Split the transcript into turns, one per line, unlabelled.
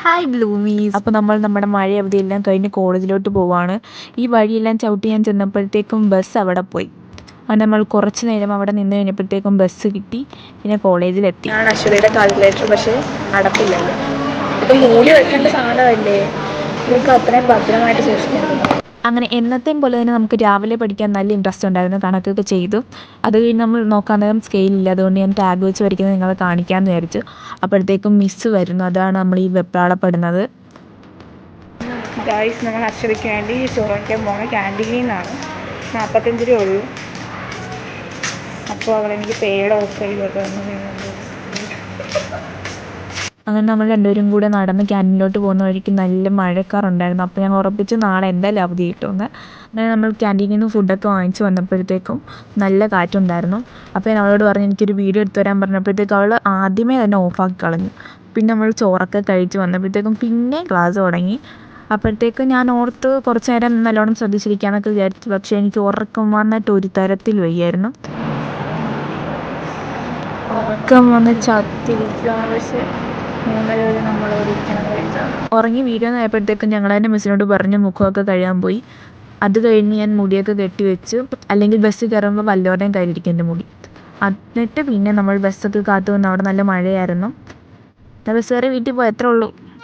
Hi ബ്ലൂമീസ്. അപ്പോൾ നമ്മൾ നമ്മുടെ മഴ അവധിയെല്ലാം കഴിഞ്ഞ് കോളേജിലോട്ട് പോവാണ്. ഈ വഴിയെല്ലാം ചവിട്ടി ഞാൻ ചെന്നപ്പോഴത്തേക്കും ബസ് അവിടെ പോയി. അങ്ങനെ നമ്മൾ കുറച്ച് നേരം അവിടെ നിന്ന് കഴിഞ്ഞപ്പോഴത്തേക്കും ബസ് കിട്ടി. പിന്നെ കോളേജിലെത്തി.
ഞാൻ അശ്വതിയുടെ കാൽക്കുലേറ്റർ പക്ഷേ നടപ്പില്ലല്ലോ. ഇത് മൂടി വെക്കേണ്ട സാധനമല്ലേ, നിങ്ങൾക്ക് അത്രയും ഭദ്രമായിട്ട് സൂക്ഷിക്കേണ്ടത്.
അങ്ങനെ എന്നത്തെയും പോലെ തന്നെ നമുക്ക് രാവിലെ പഠിക്കാൻ നല്ല ഇൻട്രസ്റ്റ് ഉണ്ടായിരുന്നു. കണക്കൊക്കെ ചെയ്തു. അത് കഴിഞ്ഞ് നമ്മൾ നോക്കാൻ നേരം സ്കെയിലില്ല. അതുകൊണ്ട് ഞാൻ ടാഗ് വെച്ച് വരയ്ക്കുന്നത് നിങ്ങളെ കാണിക്കാമെന്ന് വിചാരിച്ചു. അപ്പോഴത്തേക്കും മിസ്സ് വരുന്നു. അതാണ് നമ്മൾ ഈ വെപ്രാളപ്പെടുന്നത്.
ഗായ്സ്, നമ്മൾ അശ്വതിക്ക് വേണ്ടി ചോറിക്കാൻ പോകുന്ന ക്യാൻറ്റീനിൽ നിന്നാണ്. 45 രൂപ ഉള്ളൂ. അപ്പോൾ അവളെനിക്ക് പേയുടെ ഓഫ് ചെയ്തോട്ട്
അങ്ങനെ നമ്മൾ രണ്ടുപേരും കൂടെ നടന്ന് ക്യാൻറ്റീനിലോട്ട് പോകുന്ന വഴിക്ക് നല്ല മഴക്കാറുണ്ടായിരുന്നു. അപ്പോൾ ഞാൻ ഉറപ്പിച്ച് നാളെ എന്തായാലും അവധി കിട്ടുമെന്ന്. അങ്ങനെ നമ്മൾ ക്യാൻറ്റീനിൽ നിന്ന് ഫുഡൊക്കെ വാങ്ങിച്ച് വന്നപ്പോഴത്തേക്കും നല്ല കാറ്റുണ്ടായിരുന്നു. അപ്പോൾ ഞാൻ അവളോട് പറഞ്ഞു എനിക്കൊരു വീഡിയോ എടുത്ത് തരാൻ പറഞ്ഞപ്പോഴത്തേക്കും അവൾ ആദ്യമേ തന്നെ ഓഫാക്കി കളഞ്ഞു. പിന്നെ നമ്മൾ ചോറൊക്കെ കഴിച്ച് വന്നപ്പോഴത്തേക്കും പിന്നെ ക്ലാസ് തുടങ്ങി. അപ്പോഴത്തേക്കും ഞാൻ ഓർത്ത് കുറച്ച് നേരം നല്ലോണം ശ്രദ്ധിച്ചിരിക്കാമെന്നൊക്കെ വിചാരിച്ചു. പക്ഷേ എനിക്ക് ഉറക്കം വന്നിട്ട് ഒരു തരത്തിൽ വയ്യായിരുന്നു. ഉറക്കം വന്ന് ചത്തിരിക്കുകയാണ്. പക്ഷേ 3 വരെ നമ്മളോട് ഇരിക്കണം കഴിച്ചാണ്. ഉറങ്ങി വീഡിയോന്ന് ആയപ്പോഴത്തേക്കും ഞങ്ങൾ തന്നെ മിസ്സിനോട് പറഞ്ഞ് മുഖമൊക്കെ കഴുകാൻ പോയി. അത് കഴിഞ്ഞ് ഞാൻ മുടിയൊക്കെ കെട്ടി വെച്ചു. അല്ലെങ്കിൽ ബസ്സിൽ കയറുമ്പോൾ വല്ലവരുടെയും കയ്യിലിരിക്കും എൻ്റെ മുടി. എന്നിട്ട് പിന്നെ നമ്മൾ ബസ്സൊക്കെ കാത്തു നിന്ന്. അവിടെ നല്ല മഴയായിരുന്നു. ബസ് കയറി വീട്ടിൽ പോയി. അത്രേ ഉള്ളൂ.